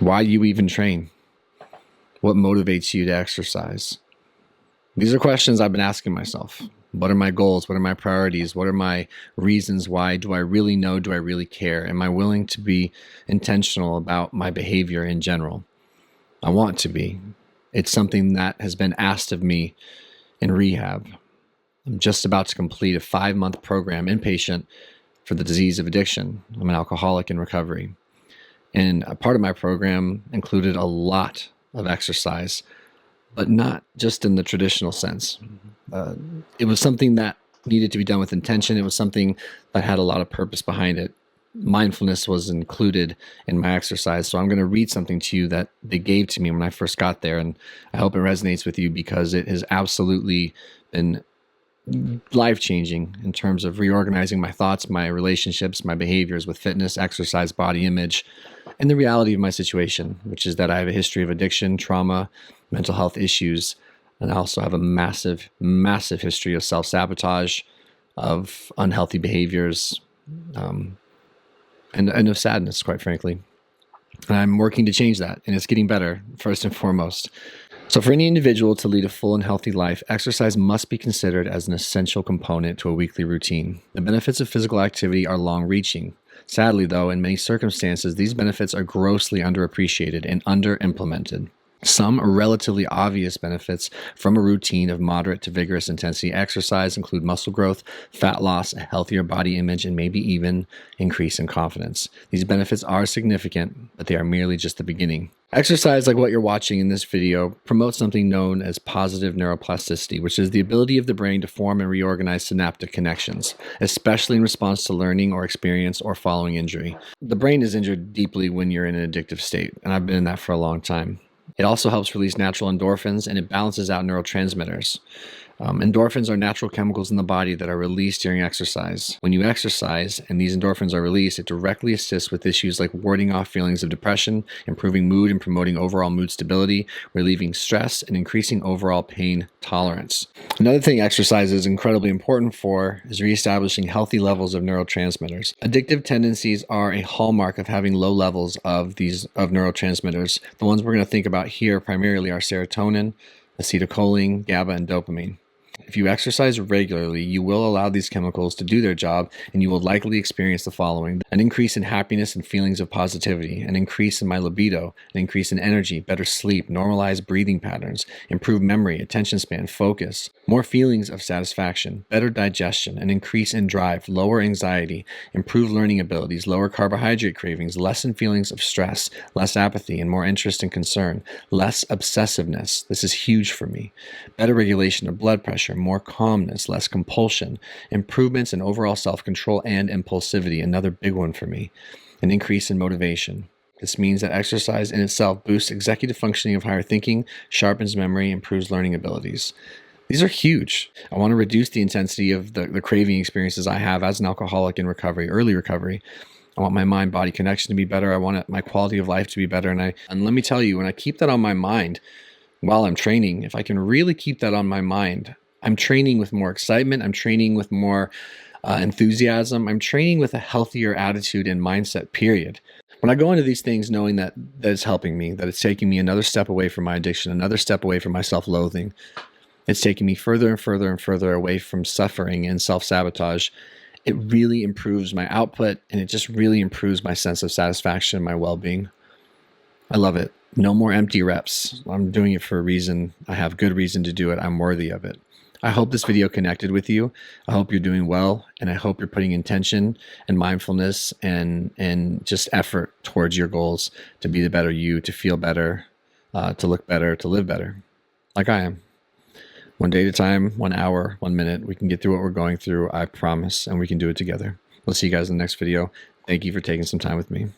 Why you even train? What motivates you to exercise? These are questions I've been asking myself. What are my goals? What are my priorities? What are my reasons why? Do I really know? Do I really care? Am I willing to be intentional about my behavior in general? I want to be. It's something that has been asked of me in rehab. I'm just about to complete a 5-month program inpatient for the disease of addiction. I'm an alcoholic in recovery. And a part of my program included a lot of exercise, but not just in the traditional sense. It was something that needed to be done with intention. It was something that had a lot of purpose behind it. Mindfulness was included in my exercise. So I'm going to read something to you that they gave to me when I first got there. And I hope it resonates with you because it has absolutely been life-changing in terms of reorganizing my thoughts, my relationships, my behaviors with fitness, exercise, body image, and the reality of my situation, which is that I have a history of addiction, trauma, mental health issues, and I also have a massive, massive history of self-sabotage, of unhealthy behaviors, and of sadness, quite frankly. And I'm working to change that, and it's getting better, first and foremost. So for any individual to lead a full and healthy life, exercise must be considered as an essential component to a weekly routine. The benefits of physical activity are long-reaching. Sadly, though, in many circumstances, these benefits are grossly underappreciated and under-implemented. Some relatively obvious benefits from a routine of moderate to vigorous intensity exercise include muscle growth, fat loss, a healthier body image, and maybe even increase in confidence. These benefits are significant, but they are merely just the beginning. Exercise, like what you're watching in this video, promotes something known as positive neuroplasticity, which is the ability of the brain to form and reorganize synaptic connections, especially in response to learning or experience or following injury. The brain is injured deeply when you're in an addictive state, and I've been in that for a long time. It also helps release natural endorphins, and it balances out neurotransmitters. Endorphins are natural chemicals in the body that are released during exercise. When you exercise and these endorphins are released, it directly assists with issues like warding off feelings of depression, improving mood and promoting overall mood stability, relieving stress, and increasing overall pain tolerance. Another thing exercise is incredibly important for is reestablishing healthy levels of neurotransmitters. Addictive tendencies are a hallmark of having low levels of neurotransmitters. The ones we're going to think about here primarily are serotonin, acetylcholine, GABA, and dopamine. If you exercise regularly, you will allow these chemicals to do their job, and you will likely experience the following: an increase in happiness and feelings of positivity, an increase in my libido, an increase in energy, better sleep, normalized breathing patterns, improved memory, attention span, focus, more feelings of satisfaction, better digestion, an increase in drive, lower anxiety, improved learning abilities, lower carbohydrate cravings, lessened feelings of stress, less apathy, and more interest and concern, less obsessiveness. This is huge for me. Better regulation of blood pressure, more calmness, less compulsion, improvements in overall self-control and impulsivity, another big one for me, an increase in motivation. This means that exercise in itself boosts executive functioning of higher thinking, sharpens memory, improves learning abilities. These are huge. I want to reduce the intensity of the craving experiences I have as an alcoholic in recovery, early recovery. I want my mind-body connection to be better. I want my quality of life to be better. And let me tell you, when I keep that on my mind while I'm training, if I can really keep that on my mind, I'm training with more excitement. I'm training with more enthusiasm. I'm training with a healthier attitude and mindset, period. When I go into these things knowing that it's helping me, that it's taking me another step away from my addiction, another step away from my self-loathing, it's taking me further and further and further away from suffering and self-sabotage, it really improves my output, and it just really improves my sense of satisfaction and my well-being. I love it. No more empty reps. I'm doing it for a reason. I have good reason to do it. I'm worthy of it. I hope this video connected with you. I hope you're doing well, and I hope you're putting intention and mindfulness and just effort towards your goals to be the better you, to feel better, to look better, to live better, like I am. One day at a time, 1 hour, 1 minute, we can get through what we're going through, I promise, and we can do it together. We'll see you guys in the next video. Thank you for taking some time with me.